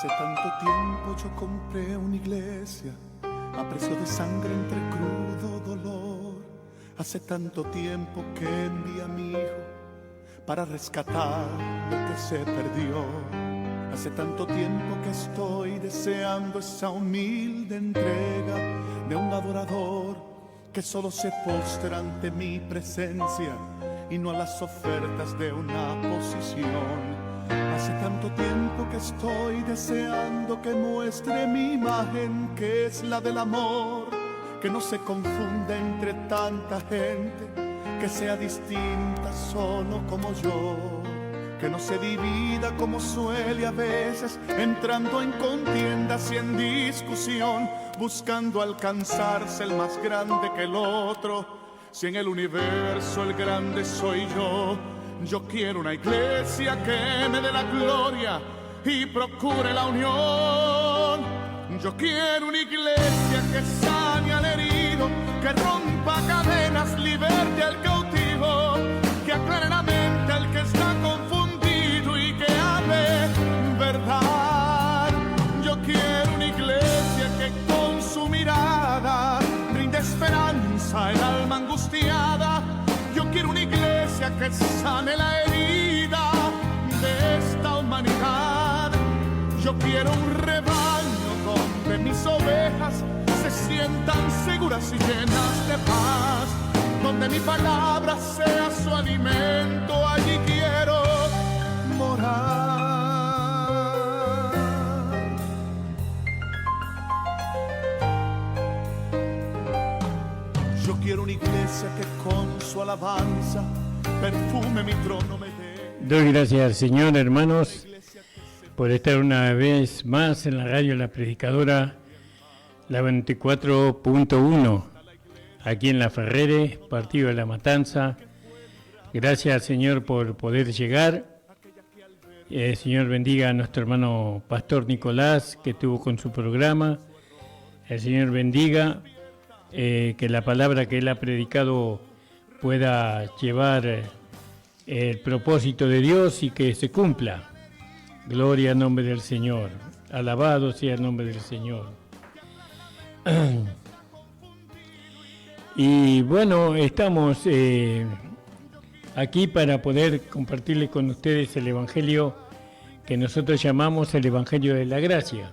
Hace tanto tiempo yo compré una iglesia a precio de sangre entre crudo dolor. Hace tanto tiempo que envié a mi hijo para rescatar lo que se perdió. Hace tanto tiempo que estoy deseando esa humilde entrega de un adorador que solo se postra ante mi presencia y no a las ofertas de una posición. Hace tanto tiempo que estoy deseando que muestre mi imagen, que es la del amor, que no se confunda entre tanta gente, que sea distinta solo como yo, que no se divida como suele a veces, entrando en contiendas y en discusión, buscando alcanzarse el más grande que el otro. Si en el universo el grande soy yo, yo quiero una iglesia que me dé la gloria y procure la unión. Yo quiero una iglesia que sane al herido, que rompa cadenas, liberte al cautivo, que aclare la mente al que está confundido y que hable verdad. Yo quiero una iglesia que con su mirada brinde esperanza al alma angustiada. Yo quiero una iglesia que sane la herida de esta humanidad. Yo quiero un rebaño donde mis ovejas se sientan seguras y llenas de paz, donde mi palabra sea su alimento. Allí quiero morar. Yo quiero una iglesia que con su alabanza perfume mi trono me dé. Doy gracias al Señor, hermanos, por estar una vez más en la radio La Predicadora, la 24.1, aquí en La Ferrere, partido de La Matanza. Gracias al Señor por poder llegar. El Señor bendiga a nuestro hermano Pastor Nicolás, que estuvo con su programa. El Señor bendiga que la palabra que él ha predicado pueda llevar el propósito de Dios y que se cumpla. Gloria al nombre del Señor. Alabado sea el nombre del Señor. Y bueno, estamos aquí para poder compartirles con ustedes el Evangelio que nosotros llamamos el Evangelio de la Gracia.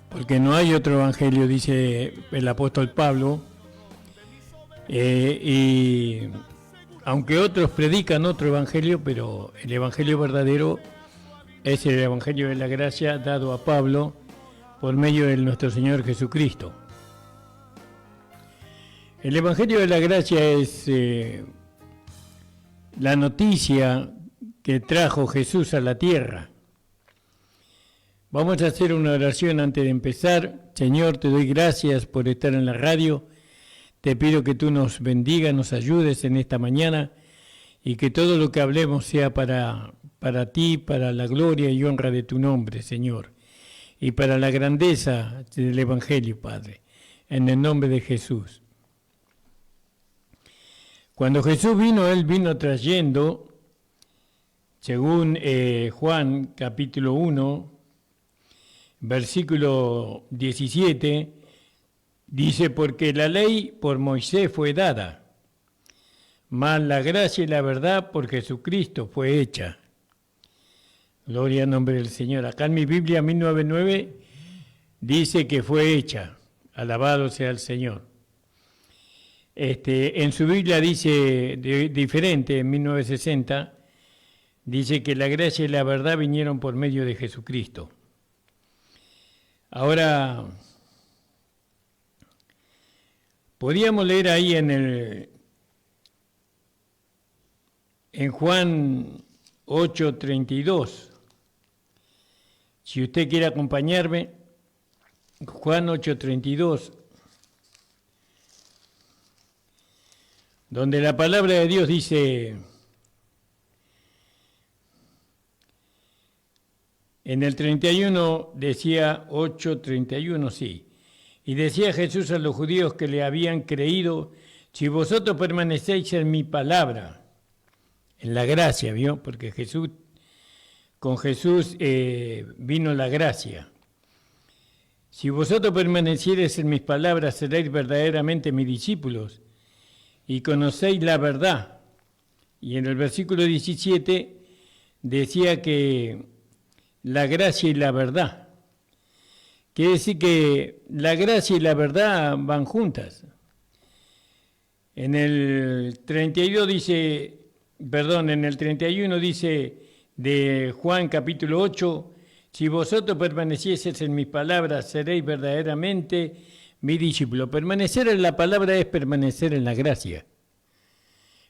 Porque no hay otro evangelio, dice el apóstol Pablo, y aunque otros predican otro evangelio, pero el evangelio verdadero es el evangelio de la gracia dado a Pablo por medio de nuestro Señor Jesucristo. El evangelio de la gracia es la noticia que trajo Jesús a la tierra. Vamos a hacer una oración antes de empezar. Señor, te doy gracias por estar en la radio. Te pido que tú nos bendigas, nos ayudes en esta mañana y que todo lo que hablemos sea para ti, para la gloria y honra de tu nombre, Señor, y para la grandeza del Evangelio, Padre, en el nombre de Jesús. Cuando Jesús vino, Él vino trayendo, según Juan capítulo 1, versículo 17, dice, porque la ley por Moisés fue dada, mas la gracia y la verdad por Jesucristo fue hecha. Gloria al nombre del Señor. Acá en mi Biblia 1099 dice que fue hecha. Alabado sea el Señor. En su Biblia dice diferente, en 1960, dice que la gracia y la verdad vinieron por medio de Jesucristo. Ahora, podríamos leer ahí en Juan 8:32. Si usted quiere acompañarme, Juan 8:32, donde la palabra de Dios dice, en el 31 decía 8:31, sí. Y decía Jesús a los judíos que le habían creído, si vosotros permanecéis en mi palabra, en la gracia, ¿vio? Porque con Jesús vino la gracia. Si vosotros permaneciereis en mis palabras, seréis verdaderamente mis discípulos y conocéis la verdad. Y en el versículo 17 decía que la gracia y la verdad. Quiere decir que la gracia y la verdad van juntas. En el 32 dice, en el 31 dice de Juan capítulo 8, si vosotros permanecieseis en mis palabras, seréis verdaderamente mi discípulo. Permanecer en la palabra es permanecer en la gracia,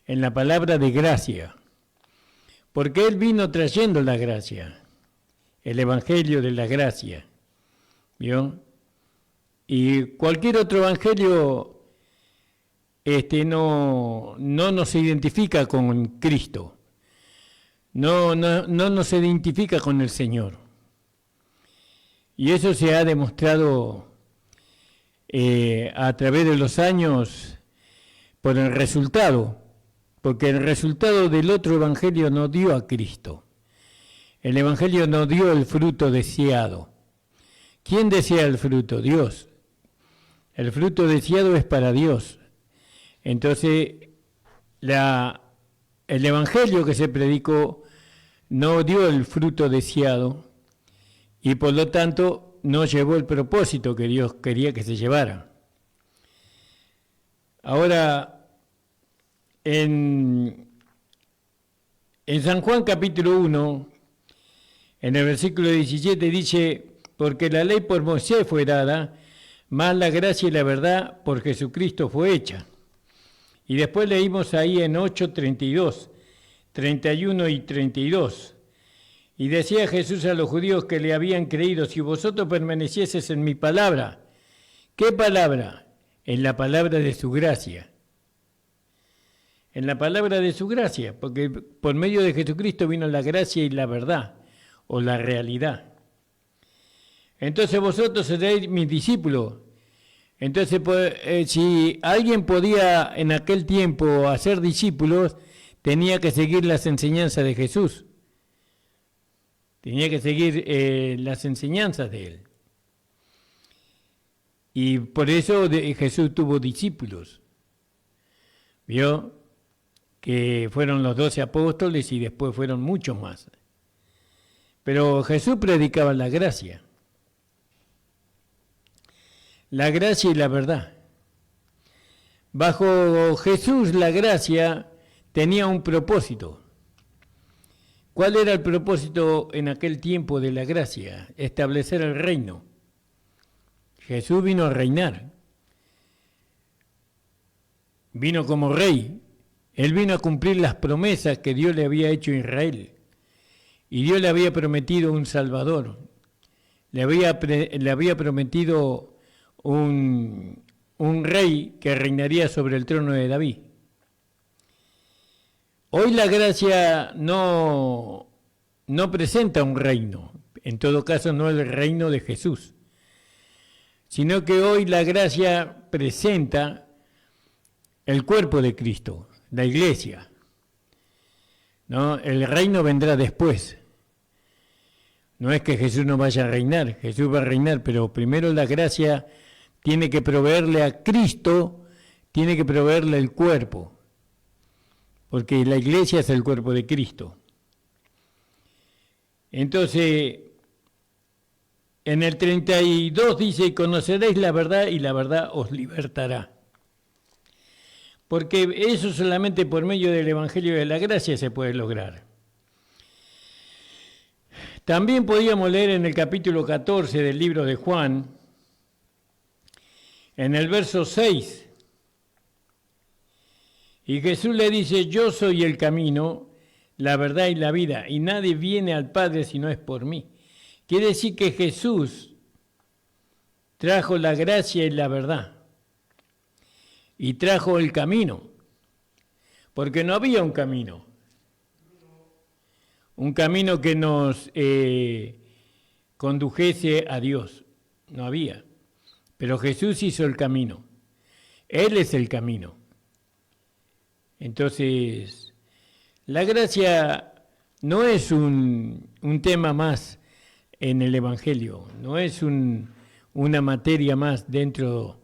en la palabra de gracia, porque Él vino trayendo la gracia, el evangelio de la gracia, ¿vio? Y cualquier otro evangelio no nos identifica con Cristo, no nos identifica con el Señor. Y eso se ha demostrado a través de los años por el resultado, porque el resultado del otro evangelio no dio a Cristo. El evangelio no dio el fruto deseado. ¿Quién desea el fruto? Dios. El fruto deseado es para Dios. Entonces, el evangelio que se predicó no dio el fruto deseado y por lo tanto no llevó el propósito que Dios quería que se llevara. Ahora, en San Juan capítulo 1, en el versículo 17 dice, porque la ley por Moisés fue dada, mas la gracia y la verdad por Jesucristo fue hecha. Y después leímos ahí en 8:32, 31 y 32. Y decía Jesús a los judíos que le habían creído, si vosotros permanecieseis en mi palabra. ¿Qué palabra? En la palabra de su gracia. En la palabra de su gracia, porque por medio de Jesucristo vino la gracia y la verdad, o la realidad. Entonces vosotros seréis mis discípulos. Entonces, si alguien podía en aquel tiempo hacer discípulos, tenía que seguir las enseñanzas de Jesús. Tenía que seguir las enseñanzas de Él. Y por eso Jesús tuvo discípulos. Vio que fueron los 12 apóstoles y después fueron muchos más. Pero Jesús predicaba la gracia. La gracia y la verdad. Bajo Jesús la gracia tenía un propósito. ¿Cuál era el propósito en aquel tiempo de la gracia? Establecer el reino. Jesús vino a reinar. Vino como rey. Él vino a cumplir las promesas que Dios le había hecho a Israel. Y Dios le había prometido un Salvador. Le había prometido un rey que reinaría sobre el trono de David. Hoy la gracia no presenta un reino, en todo caso no el reino de Jesús, sino que hoy la gracia presenta el cuerpo de Cristo, la iglesia. ¿No? El reino vendrá después. No es que Jesús no vaya a reinar, Jesús va a reinar, pero primero la gracia tiene que proveerle a Cristo, tiene que proveerle el cuerpo, porque la iglesia es el cuerpo de Cristo. Entonces, en el 32 dice, conoceréis la verdad y la verdad os libertará. Porque eso solamente por medio del Evangelio de la Gracia se puede lograr. También podíamos leer en el capítulo 14 del libro de Juan, en el verso 6, y Jesús le dice, yo soy el camino, la verdad y la vida, y nadie viene al Padre si no es por mí. Quiere decir que Jesús trajo la gracia y la verdad, y trajo el camino, porque no había un camino que nos condujese a Dios, no había. Pero Jesús hizo el camino. Él es el camino. Entonces, La gracia no es un tema más en el Evangelio, no es una materia más dentro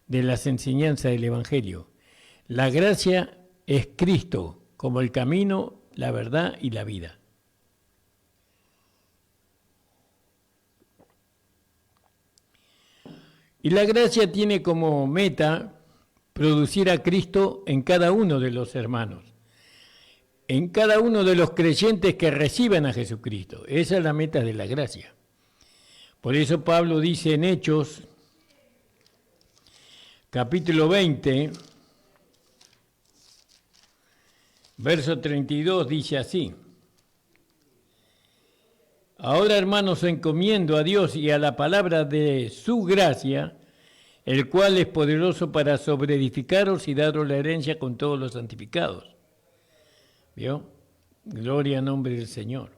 de las enseñanzas del Evangelio. La gracia es Cristo como el camino, la verdad y la vida. Y la gracia tiene como meta producir a Cristo en cada uno de los hermanos, en cada uno de los creyentes que reciban a Jesucristo. Esa es la meta de la gracia. Por eso Pablo dice en Hechos, capítulo 20, verso 32, dice así: Ahora, hermanos, encomiendo a Dios y a la palabra de su gracia, el cual es poderoso para sobreedificaros y daros la herencia con todos los santificados. ¿Vio? Gloria al nombre del Señor.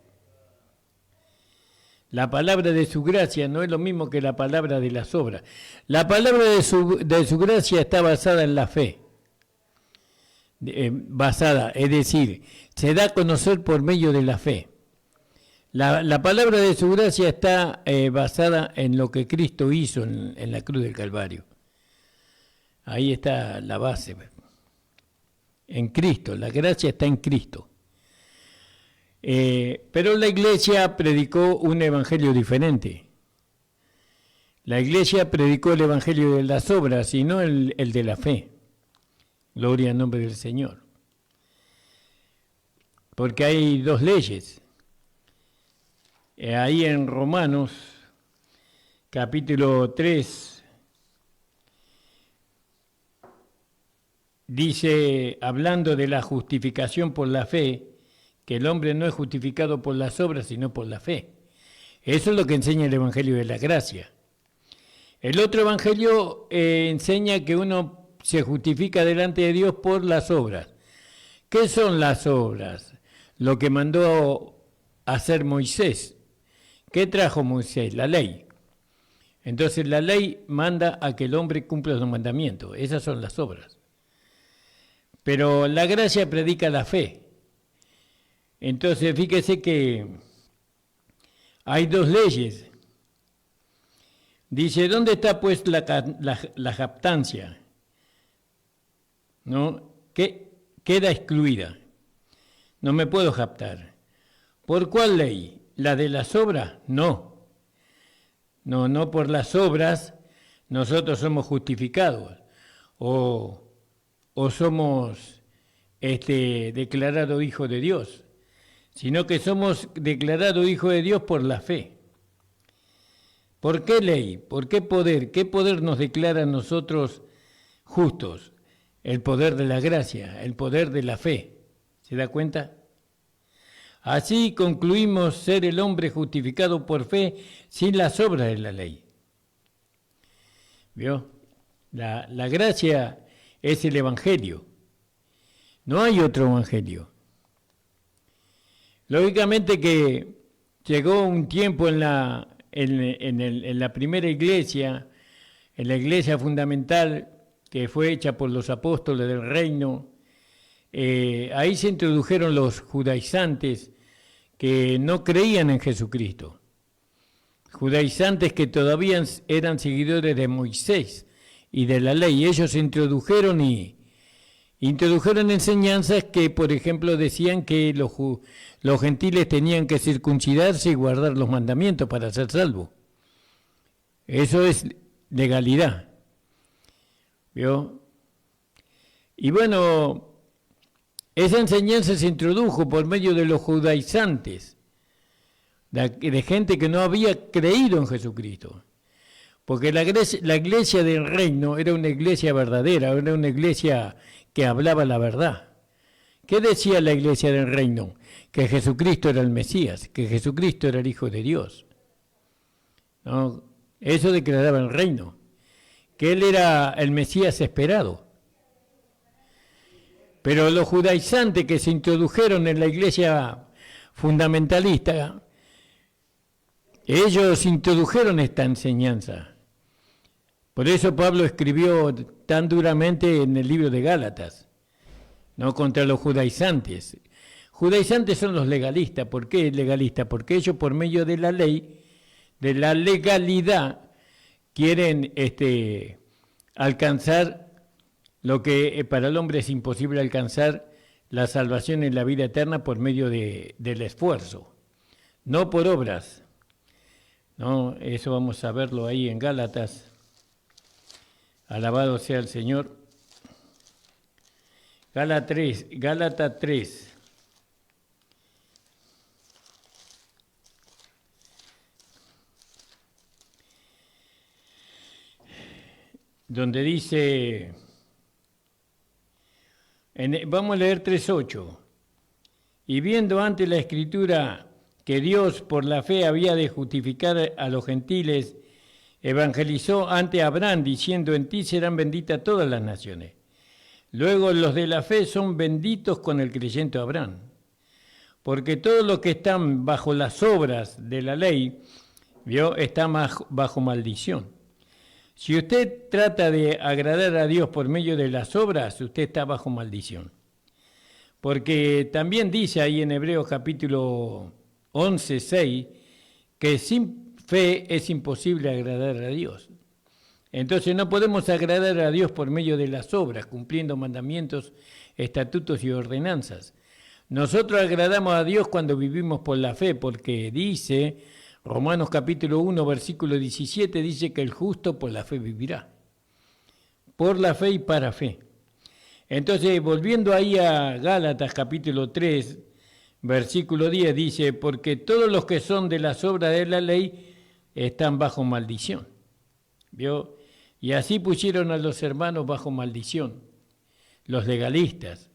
La palabra de su gracia no es lo mismo que la palabra de las obras. La palabra de su gracia está basada en la fe. Es decir, se da a conocer por medio de la fe. La palabra de su gracia está basada en lo que Cristo hizo en la cruz del Calvario. Ahí está la base. En Cristo, la gracia está en Cristo. Pero la iglesia predicó un evangelio diferente. La iglesia predicó el evangelio de las obras y no el de la fe. Gloria al nombre del Señor. Porque hay dos leyes. Ahí en Romanos, capítulo 3, dice, hablando de la justificación por la fe, que el hombre no es justificado por las obras, sino por la fe. Eso es lo que enseña el Evangelio de la Gracia. El otro Evangelio enseña que uno se justifica delante de Dios por las obras. ¿Qué son las obras? Lo que mandó hacer Moisés. ¿Qué trajo Moisés? La ley. Entonces la ley manda a que el hombre cumpla los mandamientos. Esas son las obras. Pero la gracia predica la fe. Entonces fíjese que hay dos leyes. Dice, ¿dónde está pues la jactancia? ¿No? ¿Qué queda excluida? No me puedo jactar. ¿Por cuál ley? ¿La de las obras? No. No por las obras nosotros somos justificados o somos declarados hijos de Dios, sino que somos declarados hijos de Dios por la fe. ¿Por qué ley? ¿Por qué poder? ¿Qué poder nos declara a nosotros justos? El poder de la gracia, el poder de la fe. ¿Se da cuenta? Así concluimos ser el hombre justificado por fe sin las obras de la ley. ¿Vio? La gracia es el Evangelio. No hay otro Evangelio. Lógicamente que llegó un tiempo en la primera iglesia, en la iglesia fundamental que fue hecha por los apóstoles del reino, ahí se introdujeron los judaizantes que no creían en Jesucristo. Judaizantes que todavía eran seguidores de Moisés y de la ley. Ellos introdujeron enseñanzas que, por ejemplo, decían que los gentiles tenían que circuncidarse y guardar los mandamientos para ser salvos. Eso es legalidad. ¿Vio? Y bueno, esa enseñanza se introdujo por medio de los judaizantes, de gente que no había creído en Jesucristo. Porque la iglesia del reino era una iglesia verdadera, era una iglesia que hablaba la verdad. ¿Qué decía la iglesia del reino? Que Jesucristo era el Mesías, que Jesucristo era el Hijo de Dios. ¿No? Eso declaraba el reino, que Él era el Mesías esperado. Pero los judaizantes que se introdujeron en la iglesia fundamentalista, ellos introdujeron esta enseñanza. Por eso Pablo escribió tan duramente en el libro de Gálatas, no contra los judaizantes. Judaizantes son los legalistas. ¿Por qué legalistas? Porque ellos por medio de la ley, de la legalidad, quieren alcanzar lo que para el hombre es imposible alcanzar, la salvación en la vida eterna por medio del esfuerzo, no por obras. No, eso vamos a verlo ahí en Gálatas. Alabado sea el Señor. Gálatas 3. Donde dice, vamos a leer 3:8. Y viendo antes la Escritura que Dios por la fe había de justificar a los gentiles, evangelizó ante Abraham, diciendo, en ti serán benditas todas las naciones. Luego los de la fe son benditos con el creyente Abraham, porque todos los que están bajo las obras de la ley, están bajo maldición. Si usted trata de agradar a Dios por medio de las obras, usted está bajo maldición. Porque también dice ahí en Hebreos capítulo 11:6, que sin fe es imposible agradar a Dios. Entonces no podemos agradar a Dios por medio de las obras, cumpliendo mandamientos, estatutos y ordenanzas. Nosotros agradamos a Dios cuando vivimos por la fe, porque dice, Romanos capítulo 1, versículo 17, dice que el justo por la fe vivirá. Por la fe y para fe. Entonces, volviendo ahí a Gálatas capítulo 3, versículo 10, dice, porque todos los que son de las obras de la ley están bajo maldición. ¿Vio? Y así pusieron a los hermanos bajo maldición, los legalistas,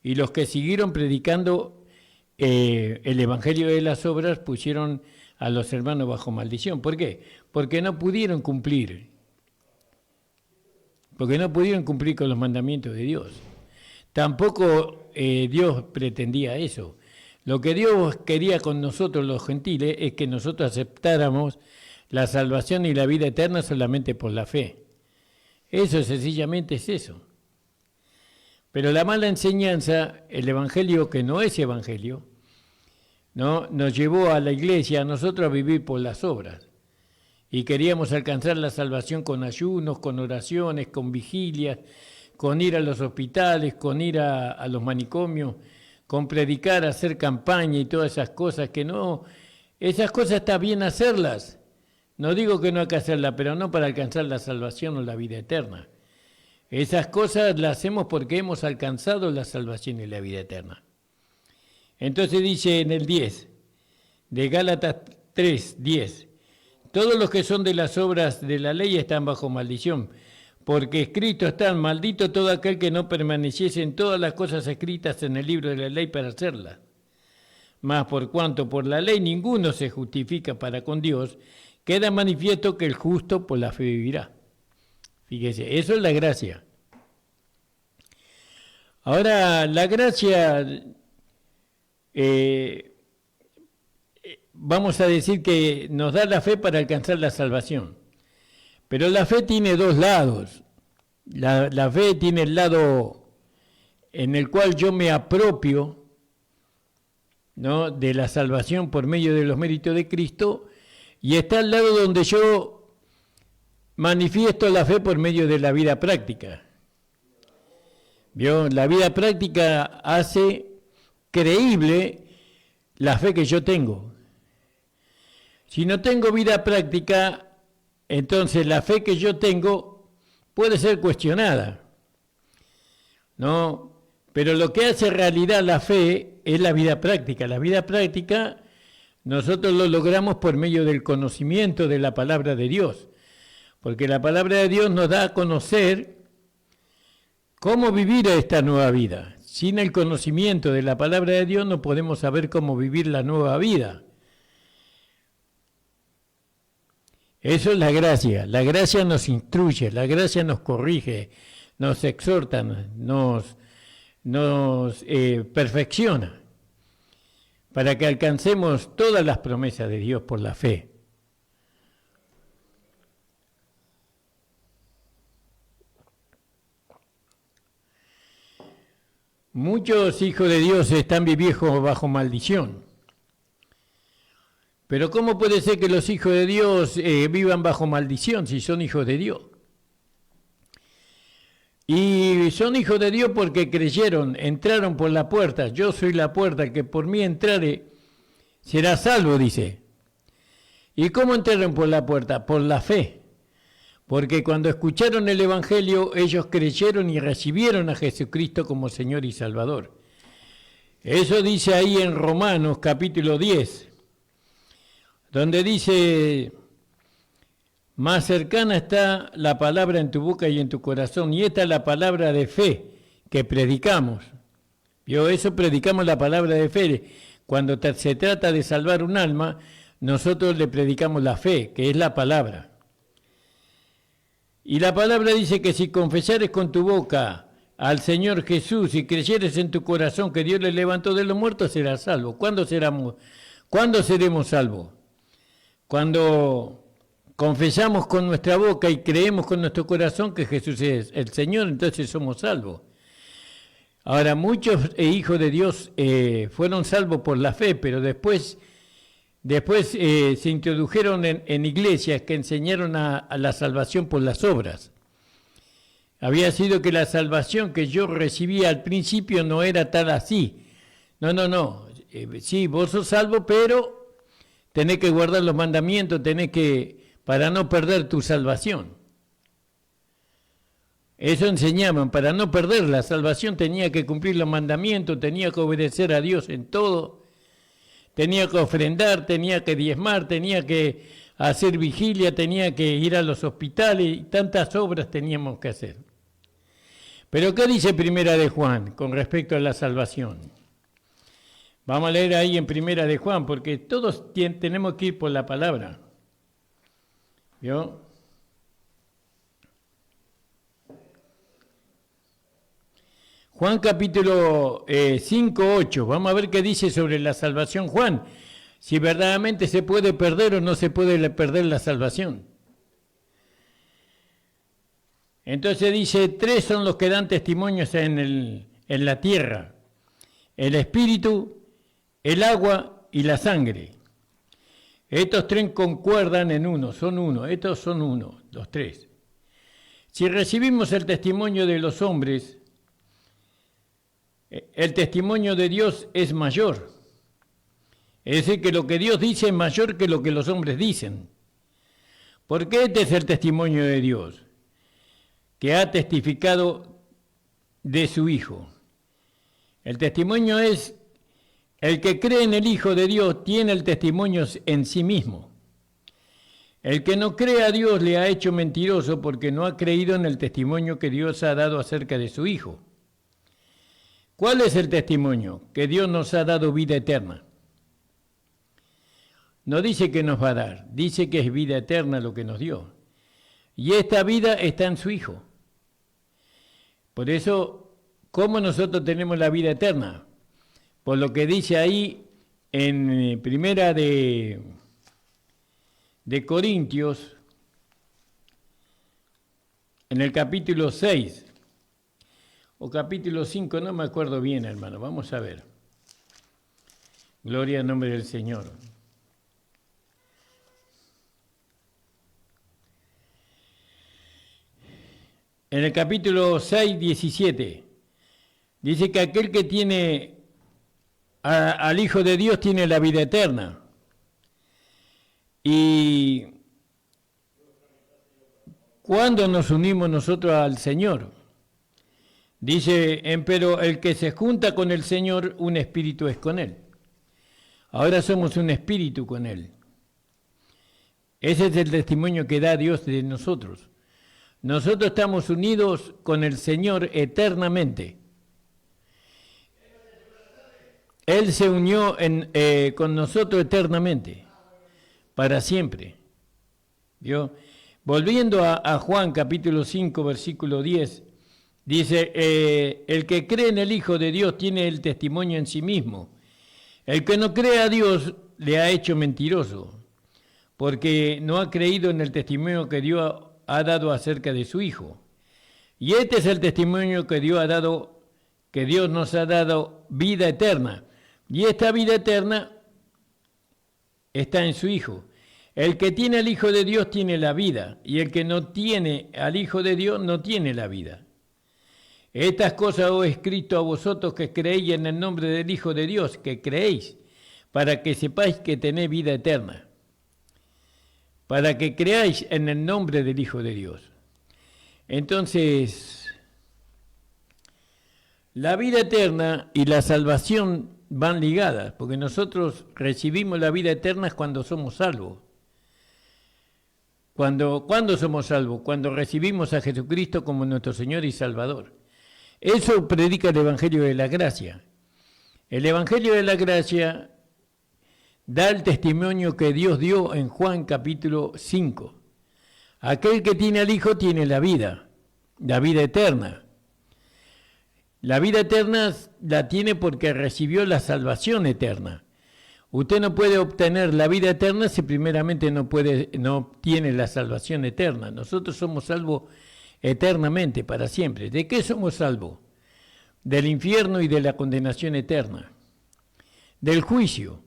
y los que siguieron predicando el evangelio de las obras pusieron a los hermanos bajo maldición. ¿Por qué? Porque no pudieron cumplir. Porque no pudieron cumplir con los mandamientos de Dios. Tampoco Dios pretendía eso. Lo que Dios quería con nosotros los gentiles es que nosotros aceptáramos la salvación y la vida eterna solamente por la fe. Eso sencillamente es eso. Pero la mala enseñanza, el evangelio que no es evangelio, ¿no?, nos llevó a la iglesia, a nosotros a vivir por las obras. Y queríamos alcanzar la salvación con ayunos, con oraciones, con vigilias, con ir a los hospitales, con ir a los manicomios, con predicar, hacer campaña y todas esas cosas que no, esas cosas está bien hacerlas. No digo que no hay que hacerlas, pero no para alcanzar la salvación o la vida eterna. Esas cosas las hacemos porque hemos alcanzado la salvación y la vida eterna. Entonces dice en el 10, de Gálatas 3, 10, todos los que son de las obras de la ley están bajo maldición, porque escrito está, maldito todo aquel que no permaneciese en todas las cosas escritas en el libro de la ley para hacerlas. Mas por cuanto por la ley ninguno se justifica para con Dios, queda manifiesto que el justo por la fe vivirá. Fíjese, eso es la gracia. Ahora, la gracia, vamos a decir que nos da la fe para alcanzar la salvación. Pero la fe tiene dos lados. La fe tiene el lado en el cual yo me apropio, ¿no?, de la salvación por medio de los méritos de Cristo, y está el lado donde yo manifiesto la fe por medio de la vida práctica. ¿Vio? La vida práctica hace creíble la fe que yo tengo. Si no tengo vida práctica, entonces la fe que yo tengo puede ser cuestionada, ¿no? Pero lo que hace realidad la fe es la vida práctica. La vida práctica nosotros lo logramos por medio del conocimiento de la palabra de Dios, porque la palabra de Dios nos da a conocer cómo vivir esta nueva vida. Sin el conocimiento de la palabra de Dios no podemos saber cómo vivir la nueva vida. Eso es la gracia. La gracia nos instruye, la gracia nos corrige, nos exhorta, nos perfecciona, para que alcancemos todas las promesas de Dios por la fe. muchos hijos de Dios están viviendo bajo maldición. Pero ¿cómo puede ser que los hijos de Dios vivan bajo maldición si son hijos de Dios? Y son hijos de Dios porque creyeron, entraron por la puerta. Yo soy la puerta, el que por mí entrare será salvo, dice. ¿Y cómo entraron por la puerta? Por la fe. Porque cuando escucharon el Evangelio, ellos creyeron y recibieron a Jesucristo como Señor y Salvador. Eso dice ahí en Romanos capítulo 10, donde dice: más cercana está la palabra en tu boca y en tu corazón, y esta es la palabra de fe que predicamos. ¿Vio? Eso predicamos, la palabra de fe. Cuando se trata de salvar un alma, nosotros le predicamos la fe, que es la palabra. Y la palabra dice que si confesares con tu boca al Señor Jesús y creyeres en tu corazón que Dios le levantó de los muertos, serás salvo. ¿Cuándo seremos salvos? Cuando confesamos con nuestra boca y creemos con nuestro corazón que Jesús es el Señor, entonces somos salvos. Ahora, muchos hijos de Dios fueron salvos por la fe, pero después se introdujeron en iglesias que enseñaron a la salvación por las obras. Había sido que la salvación que yo recibía al principio no era tal así. No. Sí, vos sos salvo, pero tenés que guardar los mandamientos, para no perder tu salvación. Eso enseñaban, para no perder la salvación tenía que cumplir los mandamientos, tenía que obedecer a Dios en todo. Tenía que ofrendar, tenía que diezmar, tenía que hacer vigilia, tenía que ir a los hospitales y tantas obras teníamos que hacer. Pero ¿qué dice Primera de Juan con respecto a la salvación? Vamos a leer ahí en Primera de Juan, porque todos tenemos que ir por la palabra. ¿Vio? Juan capítulo 5, 8. Vamos a ver qué dice sobre la salvación Juan. Si verdaderamente se puede perder o no se puede perder la salvación. Entonces dice, 3 son los que dan testimonios en la tierra: el espíritu, el agua y la sangre. Estos 3 concuerdan en uno, son uno. Estos son uno, los 3. Si recibimos el testimonio de los hombres, el testimonio de Dios es mayor. Es decir, que lo que Dios dice es mayor que lo que los hombres dicen. Porque este es el testimonio de Dios, que ha testificado de su Hijo. El testimonio es, el que cree en el Hijo de Dios tiene el testimonio en sí mismo. El que no cree a Dios le ha hecho mentiroso porque no ha creído en el testimonio que Dios ha dado acerca de su Hijo. ¿Cuál es el testimonio? Que Dios nos ha dado vida eterna. No dice que nos va a dar, dice que es vida eterna lo que nos dio. Y esta vida está en su Hijo. Por eso, ¿cómo nosotros tenemos la vida eterna? Por lo que dice ahí en Primera de Corintios, en el capítulo 6, o capítulo 5, no me acuerdo bien, hermano, vamos a ver. Gloria al nombre del Señor. En el capítulo 6, 17, dice que aquel que tiene al Hijo de Dios tiene la vida eterna. Y ¿cuándo nos unimos nosotros al Señor? Dice, pero el que se junta con el Señor, un espíritu es con Él. Ahora somos un espíritu con Él. Ese es el testimonio que da Dios de nosotros. Nosotros estamos unidos con el Señor eternamente. Él se unió con nosotros eternamente, para siempre. ¿Vio? Volviendo a Juan capítulo 5, versículo 10, dice, el que cree en el Hijo de Dios tiene el testimonio en sí mismo. El que no cree a Dios le ha hecho mentiroso, porque no ha creído en el testimonio que Dios ha dado acerca de su Hijo. Y este es el testimonio que Dios ha dado, que Dios nos ha dado vida eterna. Y esta vida eterna está en su Hijo. El que tiene al Hijo de Dios tiene la vida, y el que no tiene al Hijo de Dios no tiene la vida. Estas cosas os he escrito a vosotros que creéis en el nombre del Hijo de Dios, que creéis, para que sepáis que tenéis vida eterna. Para que creáis en el nombre del Hijo de Dios. Entonces, la vida eterna y la salvación van ligadas, porque nosotros recibimos la vida eterna cuando somos salvos. ¿Cuándo somos salvos? Cuando recibimos a Jesucristo como nuestro Señor y Salvador. Eso predica el Evangelio de la Gracia. El Evangelio de la Gracia da el testimonio que Dios dio en Juan capítulo 5. Aquel que tiene al Hijo tiene la vida eterna. La vida eterna la tiene porque recibió la salvación eterna. Usted no puede obtener la vida eterna si primeramente no obtiene la salvación eterna. Nosotros somos salvos eternamente, para siempre. ¿De qué somos salvos? Del infierno y de la condenación eterna. Del juicio.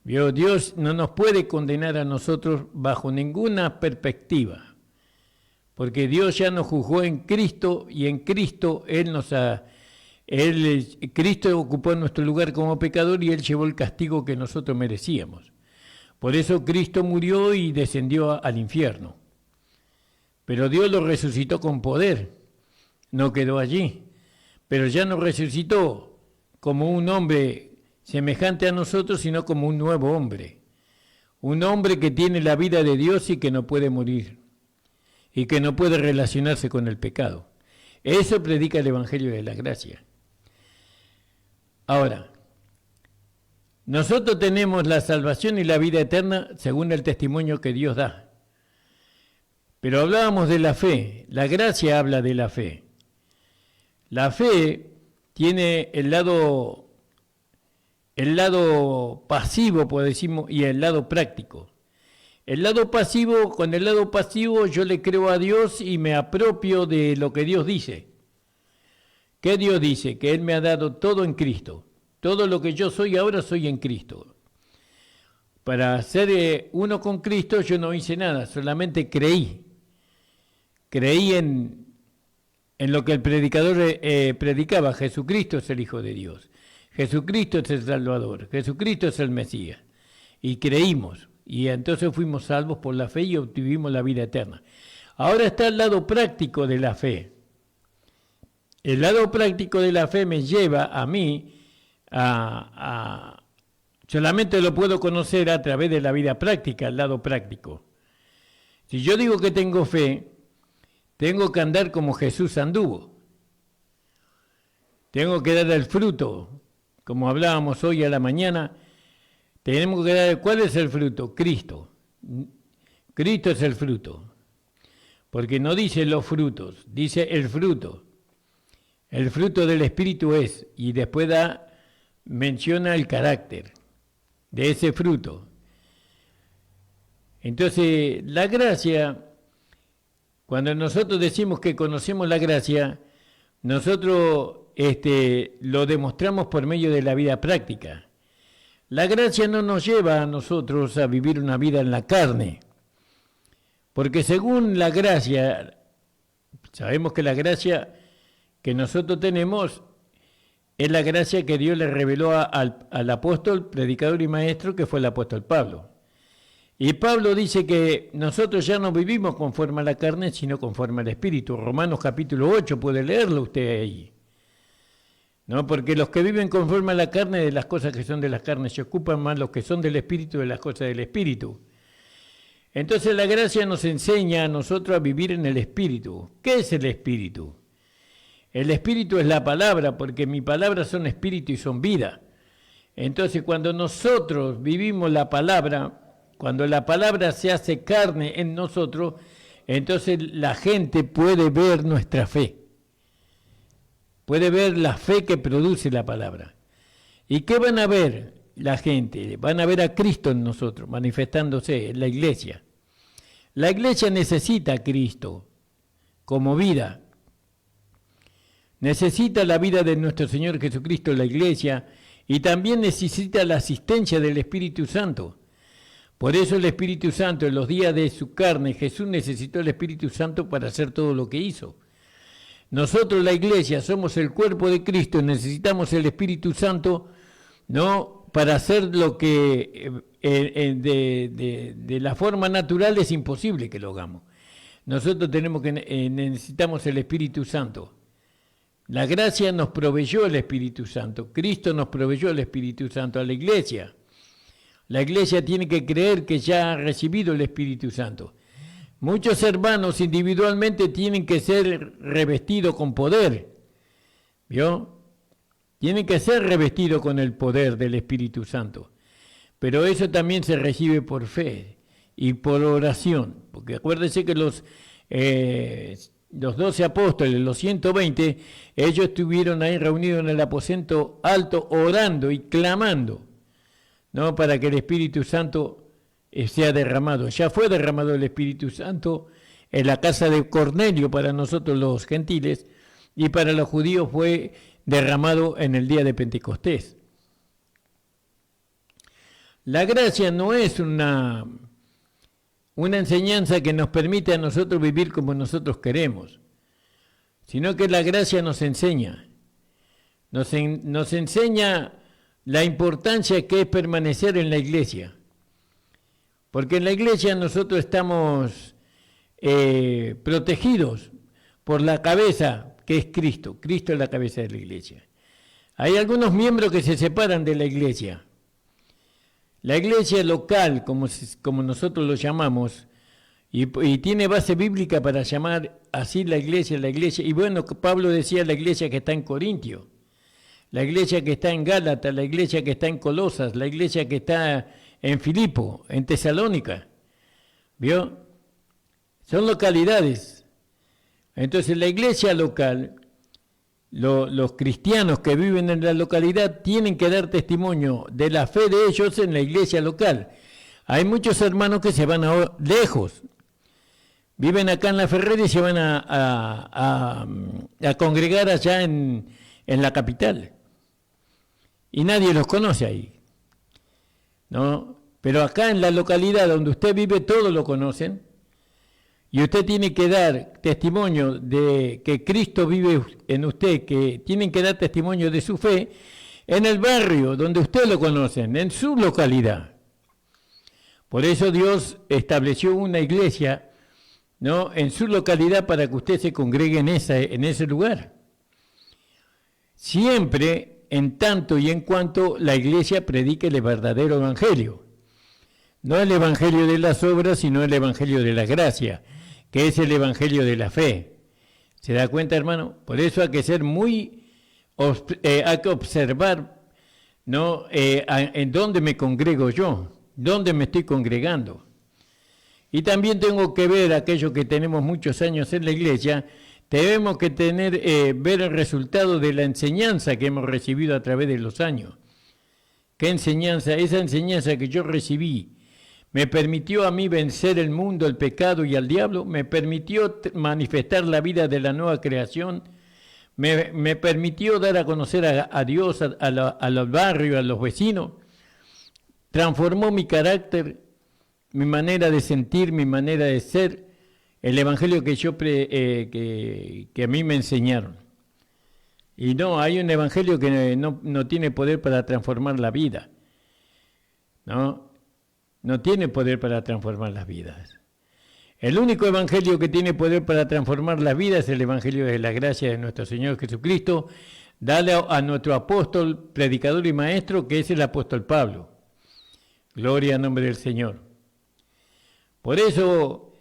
Dios no nos puede condenar a nosotros bajo ninguna perspectiva. Porque Dios ya nos juzgó en Cristo y en Cristo Cristo ocupó nuestro lugar como pecador y Él llevó el castigo que nosotros merecíamos. Por eso Cristo murió y descendió al infierno. Pero Dios lo resucitó con poder, no quedó allí. Pero ya no resucitó como un hombre semejante a nosotros, sino como un nuevo hombre. Un hombre que tiene la vida de Dios y que no puede morir. Y que no puede relacionarse con el pecado. Eso predica el Evangelio de la Gracia. Ahora, nosotros tenemos la salvación y la vida eterna según el testimonio que Dios da. Pero hablábamos de la fe. La gracia habla de la fe. La fe tiene el lado pasivo, por decirlo, y el lado práctico. El lado pasivo, con el lado pasivo yo le creo a Dios y me apropio de lo que Dios dice. ¿Qué Dios dice? Que Él me ha dado todo en Cristo. Todo lo que yo soy ahora soy en Cristo. Para ser uno con Cristo yo no hice nada, solamente creí. Creí en lo que el predicador predicaba. Jesucristo es el Hijo de Dios. Jesucristo es el Salvador. Jesucristo es el Mesías. Y creímos. Y entonces fuimos salvos por la fe y obtuvimos la vida eterna. Ahora está el lado práctico de la fe. El lado práctico de la fe me lleva a mí solamente lo puedo conocer a través de la vida práctica, el lado práctico. Si yo digo que tengo fe, tengo que andar como Jesús anduvo. Tengo que dar el fruto, como hablábamos hoy a la mañana. Tenemos que dar, ¿cuál es el fruto? Cristo. Cristo es el fruto. Porque no dice los frutos, dice el fruto. El fruto del Espíritu es, y después menciona el carácter de ese fruto. Entonces, la gracia, cuando nosotros decimos que conocemos la gracia, nosotros lo demostramos por medio de la vida práctica. La gracia no nos lleva a nosotros a vivir una vida en la carne, porque según la gracia, sabemos que la gracia que nosotros tenemos es la gracia que Dios le reveló al apóstol, predicador y maestro, que fue el apóstol Pablo. Y Pablo dice que nosotros ya no vivimos conforme a la carne, sino conforme al Espíritu. Romanos capítulo 8, puede leerlo usted ahí. ¿No? Porque los que viven conforme a la carne, de las cosas que son de las carnes se ocupan, más los que son del Espíritu de las cosas del Espíritu. Entonces la gracia nos enseña a nosotros a vivir en el Espíritu. ¿Qué es el Espíritu? El Espíritu es la palabra, porque mi palabra son espíritu y son vida. Entonces cuando nosotros vivimos la palabra, cuando la palabra se hace carne en nosotros, entonces la gente puede ver nuestra fe. Puede ver la fe que produce la palabra. ¿Y qué van a ver la gente? Van a ver a Cristo en nosotros, manifestándose en la iglesia. La iglesia necesita a Cristo como vida. necesita la vida de nuestro Señor Jesucristo, la iglesia, y también necesita la asistencia del Espíritu Santo. Por eso el Espíritu Santo, en los días de su carne, Jesús necesitó el Espíritu Santo para hacer todo lo que hizo. Nosotros, la iglesia, somos el cuerpo de Cristo, necesitamos el Espíritu Santo, ¿no?, para hacer lo que de la forma natural es imposible que lo hagamos. Nosotros necesitamos el Espíritu Santo. La gracia nos proveyó el Espíritu Santo. Cristo nos proveyó el Espíritu Santo a la iglesia. La iglesia tiene que creer que ya ha recibido el Espíritu Santo. Muchos hermanos individualmente tienen que ser revestidos con poder. ¿Vio? Tienen que ser revestidos con el poder del Espíritu Santo. Pero eso también se recibe por fe y por oración. Porque acuérdense que los 12 apóstoles, los 120, ellos estuvieron ahí reunidos en el aposento alto orando y clamando, ¿no?, para que el Espíritu Santo sea derramado. Ya fue derramado el Espíritu Santo en la casa de Cornelio para nosotros los gentiles, y para los judíos fue derramado en el día de Pentecostés. La gracia no es una enseñanza que nos permite a nosotros vivir como nosotros queremos, sino que la gracia nos enseña. Nos enseña la importancia que es permanecer en la iglesia. Porque en la iglesia nosotros estamos protegidos por la cabeza que es Cristo. Cristo es la cabeza de la iglesia. Hay algunos miembros que se separan de la iglesia. La iglesia local, como nosotros lo llamamos, y tiene base bíblica para llamar así la iglesia. Y bueno, Pablo decía la iglesia que está en Corintio, la iglesia que está en Gálatas, la iglesia que está en Colosas, la iglesia que está en Filipo, en Tesalónica. ¿Vio? Son localidades. Entonces la iglesia local, los cristianos que viven en la localidad tienen que dar testimonio de la fe de ellos en la iglesia local. Hay muchos hermanos que se van lejos, viven acá en La Ferrera y se van a congregar allá en la capital. Y nadie los conoce ahí, ¿no? Pero acá en la localidad donde usted vive, todos lo conocen. Y usted tiene que dar testimonio de que Cristo vive en usted, que tienen que dar testimonio de su fe en el barrio donde usted lo conocen, en su localidad. Por eso Dios estableció una iglesia, ¿no?, en su localidad para que usted se congregue en ese lugar. Siempre en tanto y en cuanto la iglesia predique el verdadero evangelio. No el evangelio de las obras, sino el evangelio de la gracia, que es el evangelio de la fe. ¿Se da cuenta, hermano? Por eso hay que ser hay que observar, ¿no?, en dónde me congrego yo, dónde me estoy congregando. Y también tengo que ver, aquellos que tenemos muchos años en la iglesia, tenemos que ver el resultado de la enseñanza que hemos recibido a través de los años. ¿Qué enseñanza? Esa enseñanza que yo recibí me permitió a mí vencer el mundo, el pecado y al diablo, me permitió manifestar la vida de la nueva creación, me permitió dar a conocer a Dios, a los barrios, a los vecinos, transformó mi carácter, mi manera de sentir, mi manera de ser, el evangelio que a mí me enseñaron. Y no, hay un evangelio que no tiene poder para transformar la vida, no tiene poder para transformar las vidas. El único evangelio que tiene poder para transformar las vidas es el evangelio de la gracia de nuestro Señor Jesucristo, dale a nuestro apóstol, predicador y maestro, que es el apóstol Pablo. Gloria al nombre del Señor. Por eso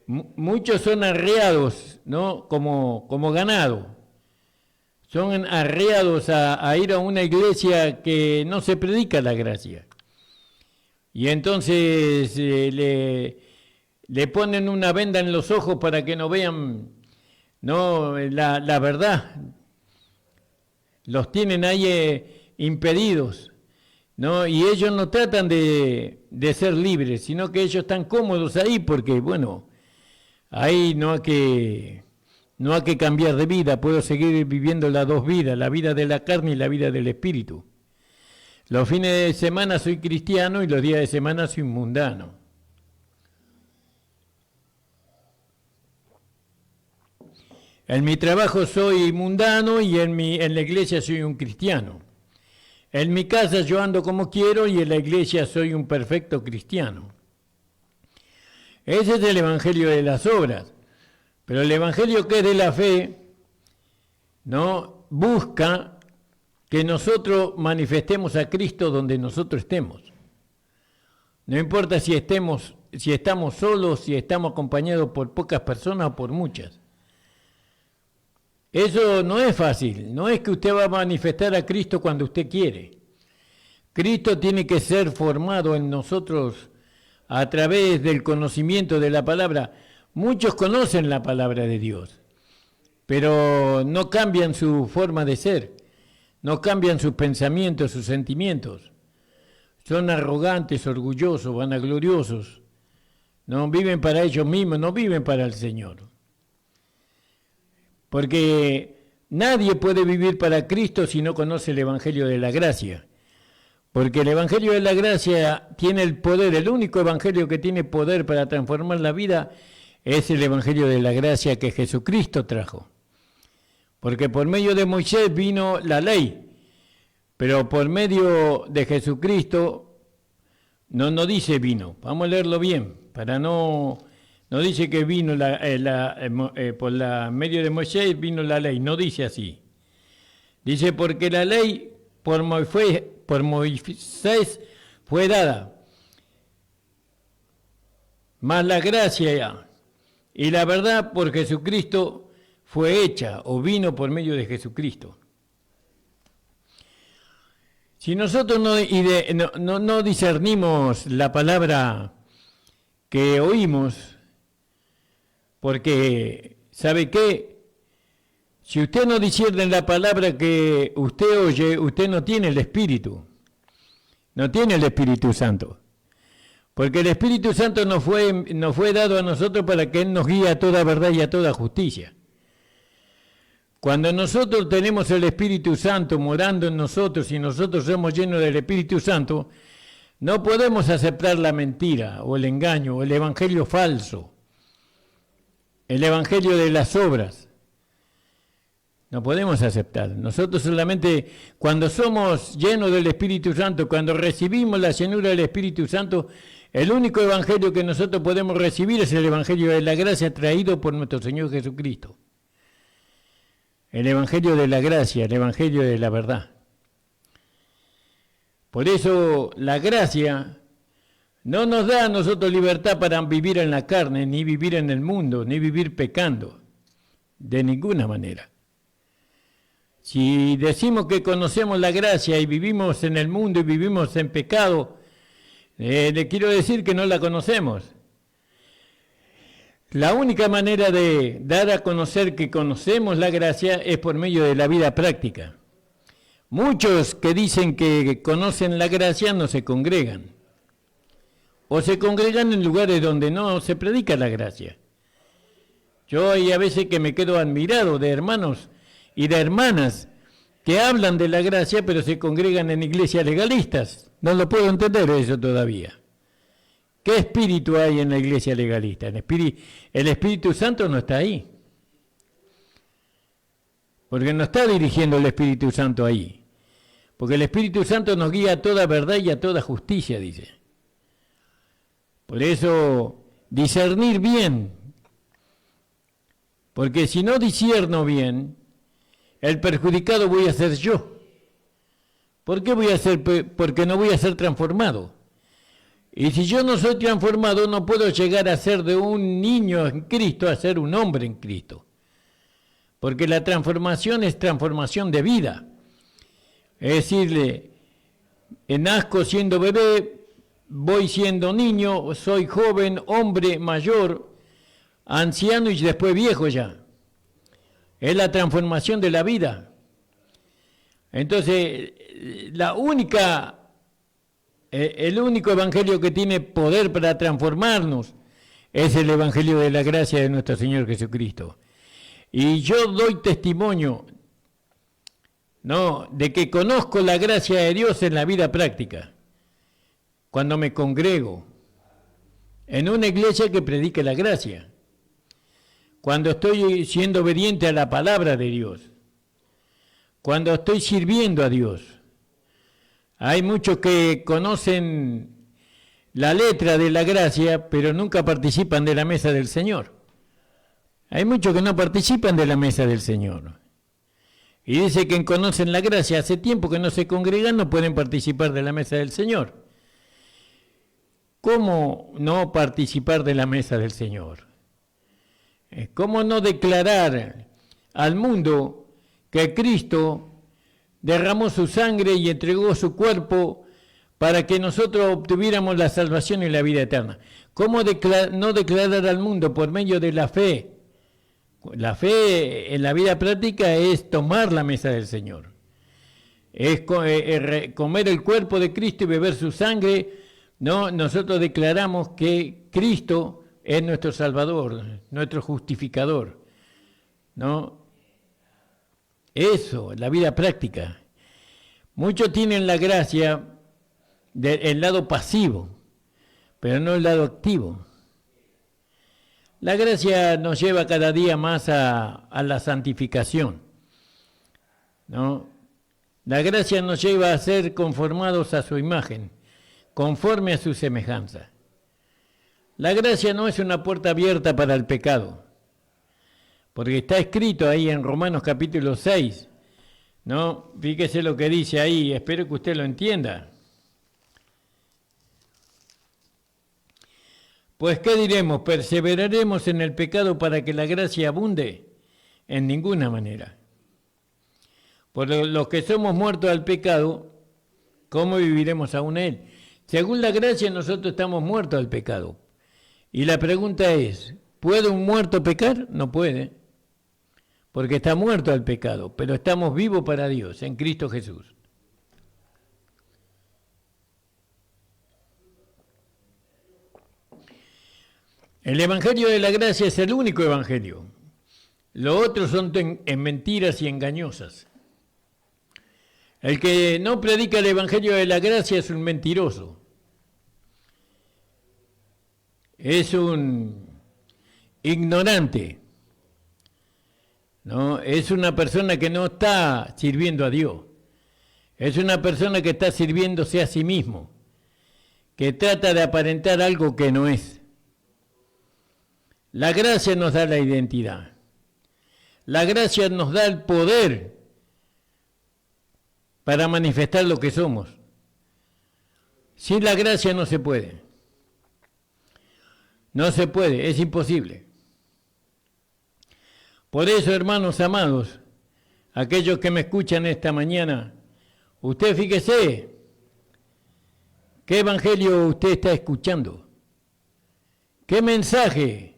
muchos son arreados, ¿no?, como ganado. Son arreados a ir a una iglesia que no se predica la gracia. Y entonces le ponen una venda en los ojos para que no vean, ¿no?, la verdad. Los tienen ahí impedidos, ¿no? Y ellos no tratan de ser libres, sino que ellos están cómodos ahí porque, bueno, ahí no hay No hay que cambiar de vida, puedo seguir viviendo las dos vidas, la vida de la carne y la vida del espíritu. Los fines de semana soy cristiano y los días de semana soy mundano. En mi trabajo soy mundano y en la iglesia soy un cristiano. En mi casa yo ando como quiero y en la iglesia soy un perfecto cristiano. Ese es el evangelio de las obras. Pero el evangelio que es de la fe, ¿no?, busca que nosotros manifestemos a Cristo donde nosotros estemos. No importa si estamos solos, si estamos acompañados por pocas personas o por muchas. Eso no es fácil, no es que usted va a manifestar a Cristo cuando usted quiere. Cristo tiene que ser formado en nosotros a través del conocimiento de la palabra. Muchos conocen la palabra de Dios, pero no cambian su forma de ser, no cambian sus pensamientos, sus sentimientos. Son arrogantes, orgullosos, vanagloriosos. No viven para ellos mismos, no viven para el Señor. Porque nadie puede vivir para Cristo si no conoce el Evangelio de la Gracia. Porque el Evangelio de la Gracia tiene el poder, el único Evangelio que tiene poder para transformar la vida es el Evangelio de la Gracia que Jesucristo trajo. Porque por medio de Moisés vino la ley, pero por medio de Jesucristo no dice vino. Vamos a leerlo bien, para no dice que vino por medio de Moisés vino la ley, no dice así. Dice porque la ley por Moisés fue dada, mas la gracia y la verdad por Jesucristo fue hecha o vino por medio de Jesucristo. Si nosotros no discernimos la palabra que oímos, porque, ¿sabe qué? Si usted no discierne la palabra que usted oye, usted no tiene el Espíritu, no tiene el Espíritu Santo. Porque el Espíritu Santo nos fue dado a nosotros para que Él nos guíe a toda verdad y a toda justicia. Cuando nosotros tenemos el Espíritu Santo morando en nosotros y nosotros somos llenos del Espíritu Santo, no podemos aceptar la mentira o el engaño o el evangelio falso, el evangelio de las obras. No podemos aceptar. Nosotros solamente cuando somos llenos del Espíritu Santo, cuando recibimos la llenura del Espíritu Santo, el único evangelio que nosotros podemos recibir es el evangelio de la gracia traído por nuestro Señor Jesucristo. El evangelio de la gracia, el evangelio de la verdad. Por eso la gracia no nos da a nosotros libertad para vivir en la carne, ni vivir en el mundo, ni vivir pecando, de ninguna manera. Si decimos que conocemos la gracia y vivimos en el mundo y vivimos en pecado, le quiero decir que no la conocemos. La única manera de dar a conocer que conocemos la gracia es por medio de la vida práctica. Muchos que dicen que conocen la gracia no se congregan. O se congregan en lugares donde no se predica la gracia. Yo hay a veces que me quedo admirado de hermanos y de hermanas que hablan de la gracia, pero se congregan en iglesias legalistas. No lo puedo entender eso todavía. ¿Qué espíritu hay en la iglesia legalista? El Espíritu Santo no está ahí. Porque no está dirigiendo el Espíritu Santo ahí. Porque el Espíritu Santo nos guía a toda verdad y a toda justicia, dice. Por eso, discernir bien. Porque si no discierno bien, el perjudicado voy a ser yo. ¿Por qué voy a ser? Porque no voy a ser transformado. Y si yo no soy transformado, no puedo llegar a ser de un niño en Cristo a ser un hombre en Cristo. Porque la transformación es transformación de vida. Es decir, nazco siendo bebé, voy siendo niño, soy joven, hombre, mayor, anciano y después viejo ya. Es la transformación de la vida. Entonces, el único evangelio que tiene poder para transformarnos es el evangelio de la gracia de nuestro Señor Jesucristo. Y yo doy testimonio, ¿no?, de que conozco la gracia de Dios en la vida práctica. Cuando me congrego en una iglesia que predique la gracia. Cuando estoy siendo obediente a la palabra de Dios. Cuando estoy sirviendo a Dios. Hay muchos que conocen la letra de la gracia, pero nunca participan de la mesa del Señor. Hay muchos que no participan de la mesa del Señor. Y dice que conocen la gracia, hace tiempo que no se congregan, no pueden participar de la mesa del Señor. ¿Cómo no participar de la mesa del Señor? ¿Cómo no declarar al mundo que Cristo derramó su sangre y entregó su cuerpo para que nosotros obtuviéramos la salvación y la vida eterna? ¿Cómo no declarar al mundo por medio de la fe? La fe en la vida práctica es tomar la mesa del Señor. Es comer el cuerpo de Cristo y beber su sangre. No, nosotros declaramos que Cristo es nuestro Salvador, nuestro justificador. ¿No? Eso, la vida práctica. Muchos tienen la gracia del lado pasivo, pero no el lado activo. La gracia nos lleva cada día más a la santificación, ¿no? La gracia nos lleva a ser conformados a su imagen, conforme a su semejanza. La gracia no es una puerta abierta para el pecado, porque está escrito ahí en Romanos capítulo 6, ¿no? Fíjese lo que dice ahí, espero que usted lo entienda. Pues, ¿qué diremos? ¿Perseveraremos en el pecado para que la gracia abunde? En ninguna manera. Por los que somos muertos al pecado, ¿cómo viviremos aún en él? Según la gracia, nosotros estamos muertos al pecado. Y la pregunta es, ¿puede un muerto pecar? No puede, porque está muerto al pecado, pero estamos vivos para Dios, en Cristo Jesús. El Evangelio de la Gracia es el único Evangelio. Los otros son en mentiras y engañosas. El que no predica el Evangelio de la Gracia es un mentiroso. Es un ignorante. ¿No? Es una persona que no está sirviendo a Dios. Es una persona que está sirviéndose a sí mismo, que trata de aparentar algo que no es. La gracia nos da la identidad. La gracia nos da el poder para manifestar lo que somos. Sin la gracia no se puede. No se puede, es imposible. Por eso, hermanos amados, aquellos que me escuchan esta mañana, usted fíjese, ¿qué evangelio usted está escuchando? ¿Qué mensaje?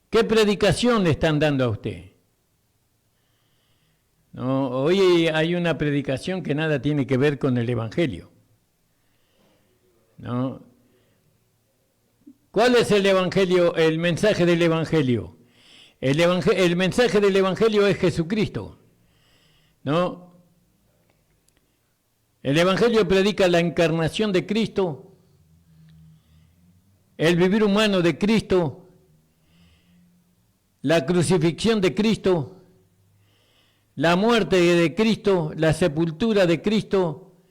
¿Qué predicación le están dando a usted? No, hoy hay una predicación que nada tiene que ver con el Evangelio. ¿No? ¿Cuál es el Evangelio, el mensaje del Evangelio? El mensaje del Evangelio es Jesucristo. ¿No? El Evangelio predica la encarnación de Cristo, el vivir humano de Cristo, la crucifixión de Cristo, la muerte de Cristo, la sepultura de Cristo,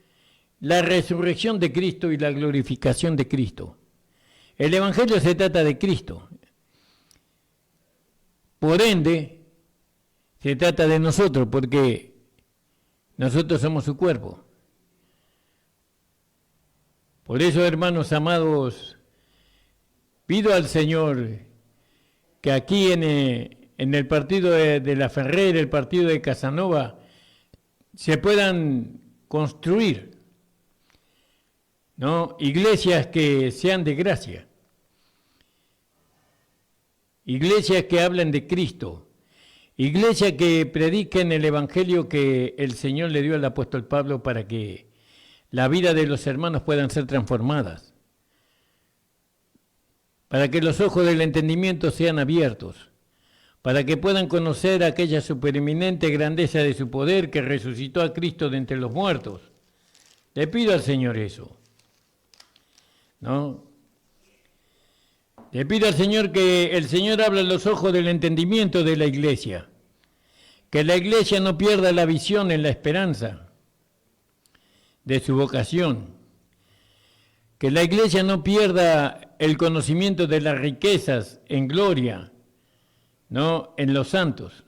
la resurrección de Cristo y la glorificación de Cristo. El Evangelio se trata de Cristo. Por ende, se trata de nosotros, porque nosotros somos su cuerpo. Por eso, hermanos amados, pido al Señor que aquí en el partido de La Ferrera, el partido de Casanova, se puedan construir, ¿no?, iglesias que sean de gracia, iglesias que hablen de Cristo, iglesias que prediquen el Evangelio que el Señor le dio al apóstol Pablo para que la vida de los hermanos puedan ser transformadas, para que los ojos del entendimiento sean abiertos, para que puedan conocer aquella supereminente grandeza de su poder que resucitó a Cristo de entre los muertos. Le pido al Señor eso, ¿no? Le pido al Señor que el Señor abra los ojos del entendimiento de la iglesia, que la iglesia no pierda la visión en la esperanza de su vocación, que la iglesia no pierda el conocimiento de las riquezas en gloria, ¿no?, en los santos.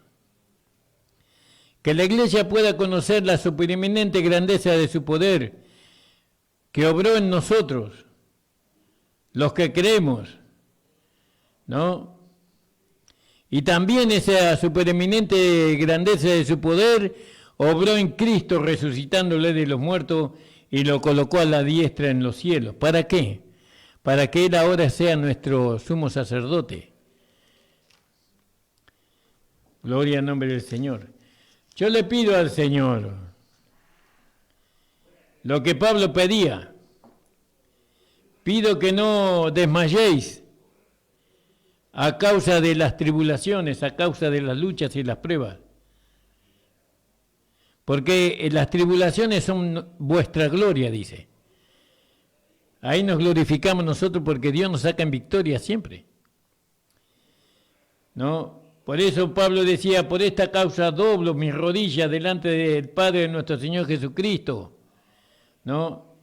Que la iglesia pueda conocer la supereminente grandeza de su poder que obró en nosotros, los que creemos, ¿no? Y también esa supereminente grandeza de su poder obró en Cristo resucitándole de los muertos y lo colocó a la diestra en los cielos. ¿Para qué? Para que Él ahora sea nuestro sumo sacerdote. Gloria al nombre del Señor. Yo le pido al Señor lo que Pablo pedía. Pido que no desmayéis a causa de las tribulaciones, a causa de las luchas y las pruebas. Porque las tribulaciones son vuestra gloria, dice. Ahí nos glorificamos nosotros porque Dios nos saca en victoria siempre, ¿no? Por eso Pablo decía, por esta causa doblo mis rodillas delante del Padre de nuestro Señor Jesucristo, ¿no?,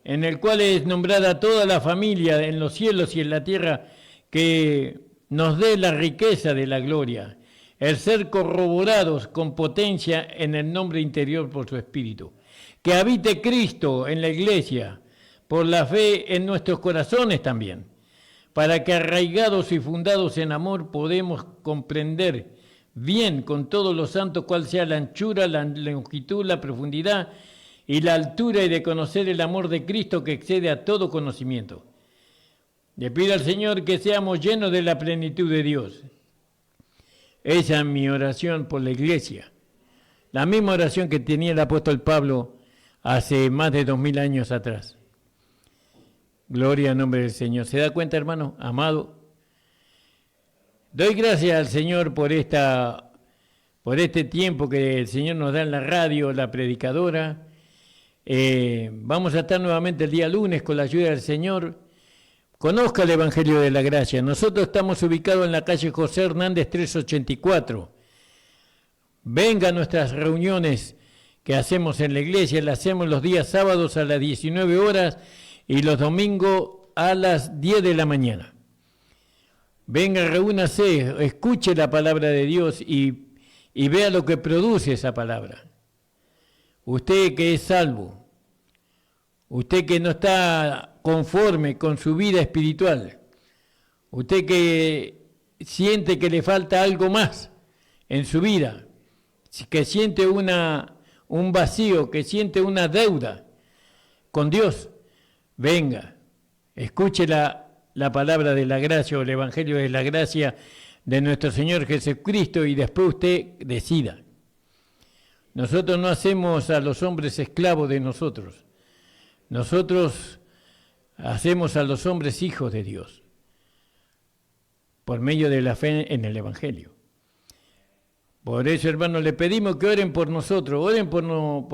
en el cual es nombrada toda la familia en los cielos y en la tierra, que nos dé la riqueza de la gloria, el ser corroborados con potencia en el nombre interior por su Espíritu. Que habite Cristo en la iglesia, por la fe en nuestros corazones también, para que arraigados y fundados en amor podemos comprender bien con todos los santos cuál sea la anchura, la longitud, la profundidad y la altura, y de conocer el amor de Cristo que excede a todo conocimiento. Le pido al Señor que seamos llenos de la plenitud de Dios. Esa es mi oración por la iglesia. La misma oración que tenía el apóstol Pablo hace más de 2000 años atrás. Gloria al nombre del Señor. ¿Se da cuenta, hermano, amado? Doy gracias al Señor por este tiempo que el Señor nos da en la radio, la predicadora. Vamos a estar nuevamente el día lunes con la ayuda del Señor. Conozca el Evangelio de la Gracia. Nosotros estamos ubicados en la calle José Hernández 384. Venga a nuestras reuniones que hacemos en la iglesia. Las hacemos los días sábados a las 19 horas y los domingos a las 10 de la mañana. Venga, reúnase, escuche la palabra de Dios y vea lo que produce esa palabra. Usted que es salvo, usted que no está conforme con su vida espiritual, usted que siente que le falta algo más en su vida, que siente un vacío, que siente una deuda con Dios, venga, escuche la palabra de la gracia o el Evangelio de la gracia de nuestro Señor Jesucristo y después usted decida. Nosotros no hacemos a los hombres esclavos de nosotros. Nosotros hacemos a los hombres hijos de Dios por medio de la fe en el Evangelio. Por eso, hermanos, le pedimos que oren por nosotros, oren por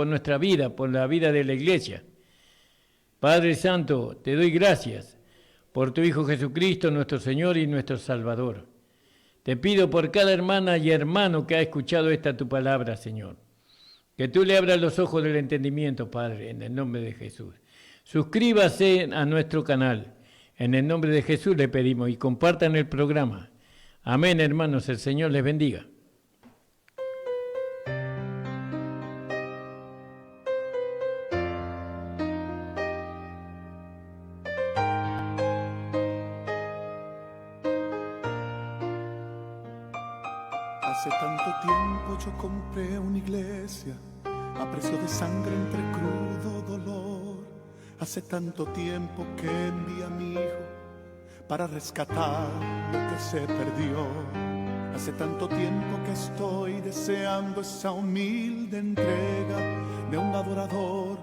nuestra vida, por la vida de la iglesia. Padre Santo, te doy gracias por tu Hijo Jesucristo, nuestro Señor y nuestro Salvador. Te pido por cada hermana y hermano que ha escuchado esta tu palabra, Señor, que tú le abras los ojos del entendimiento, Padre, en el nombre de Jesús. Suscríbase a nuestro canal. En el nombre de Jesús le pedimos y compartan el programa. Amén, hermanos. El Señor les bendiga. Hace tanto tiempo yo compré una iglesia a precio de sangre entre crudo dolor. Hace tanto tiempo que envié a mi hijo para rescatar lo que se perdió. Hace tanto tiempo que estoy deseando esa humilde entrega de un adorador